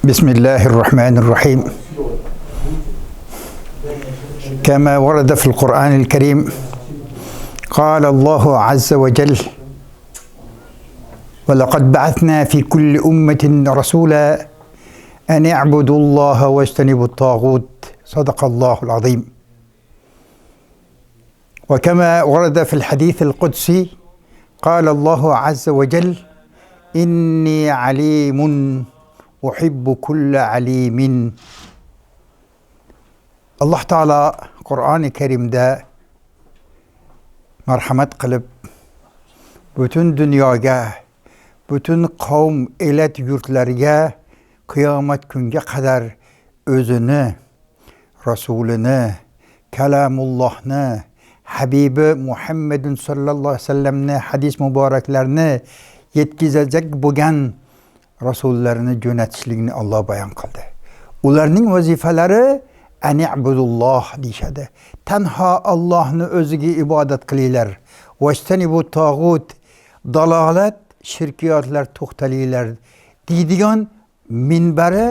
بسم الله الرحمن الرحيم. كما ورد في القرآن الكريم قال الله عز وجل: ولقد بعثنا في كل أمة رسولا أن اعبدوا الله واجتنبوا الطاغوت. صدق الله العظيم. وكما ورد في الحديث القدسي قال الله عز وجل: إني عليم أحب كل عليم. Allah Taala Qur'oni Karimda marhamat qilib butun dunyoga, butun qavm elat yurtlariga qiyomat kunga qadar o'zini, rasulini, kalamullohni, Habibi Muhammadun sallallohu alayhi vasallamni hadis muboraklarni yetkazajak bo'lgan rasullarni jo'natishligini Alloh bayon qildi. Ularning vazifalari ani'budulloh deyishadi. Tanho Allohni o'ziga ibodat qilinglar. Vajtanibu tog'ut, dalolat, shirkiyotlar to'xtalinglar deydigan minbari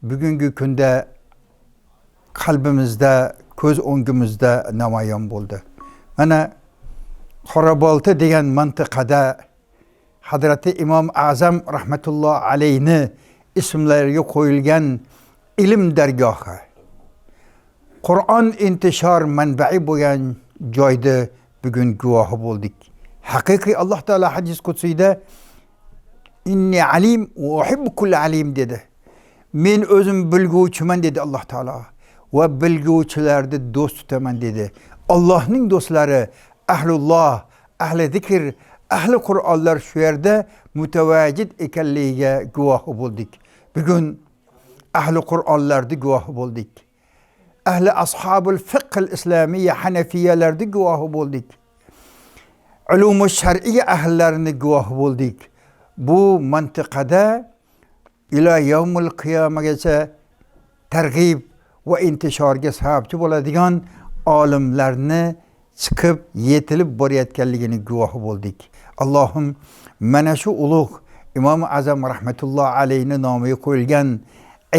bugungi kunda qalbimizda, ko'z o'ngimizda namoyon bo'ldi. Mana Qorabolta degan mantiqada Hazrati Imom Azam rahmatulloh alayhi ismlariga qo'yilgan ilm dargohi, Qur'on intishor manbai bo'lgan joyda bugun guvohi bo'ldik. Haqiqiy Alloh taolo hadis qudsiyda inni alim va uhibbu kulli alim dedi. Men o'zim bilguvchiman dedi Alloh taolo va bilguvchilarni do'st tutaman dedi. Allohning do'stlari ahlulloh, ahli zikr, ahli Qur'onlar shu yerda mutavajjid ekanligiga guvohi bo'ldik. Bugun ahli Qur'onlarning guvohi bo'ldik. Ahli ashabul fiqh al-islamiyya hanafiyalarning guvohi bo'ldik. Ulum-u shar'iyya ahllarining guvohi bo'ldik. Bu mantiqada ila yawmul qiyomagacha targ'ib va intishorga sababchi bo'ladigan olimlarni chiqib yetilib borayotganligini guvohi bo'ldik. Allohim mana shu ulug' Imom Azam rahmatulloh alayhi nomiga qo'yilgan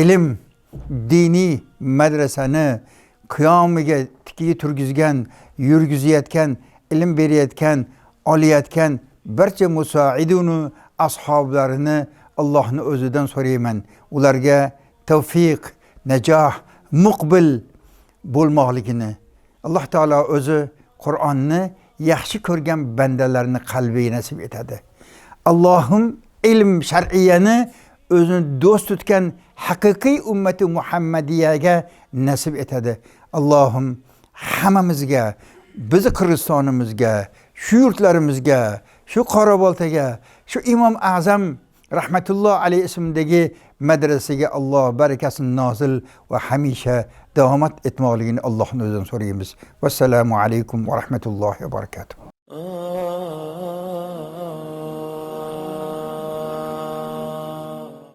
ilm diniy madrasani qiyomiga tikiga turgizgan, yurgizayotgan, ilm berayotgan, olayotgan barcha musoidunu ashoblarini Allohning o'zidan so'rayman. Ularga tavfiq, najoh, muqbil bo'lmoqligini. Alloh taolo o'zi Qur'onni yaxshi ko'rgan bandalarni qalbiga nasib etadi. Allohim ilm shar'iyyani o'zini do'st tutgan haqiqiy ummati Muhammadiyaga nasib etadi. Allohim hammamizga, bizni Qirg'izistonimizga, shu yurtlarimizga, shu Qoraboltaga, shu Imom Azam rahmatulloh alayhi ismidagi madrasaga Alloh barakasini nozil va hamisha davomat etmoqligini Allohning o'zidan so'raymiz. Vassalamu alaykum va rahmatullohi va barakatuh.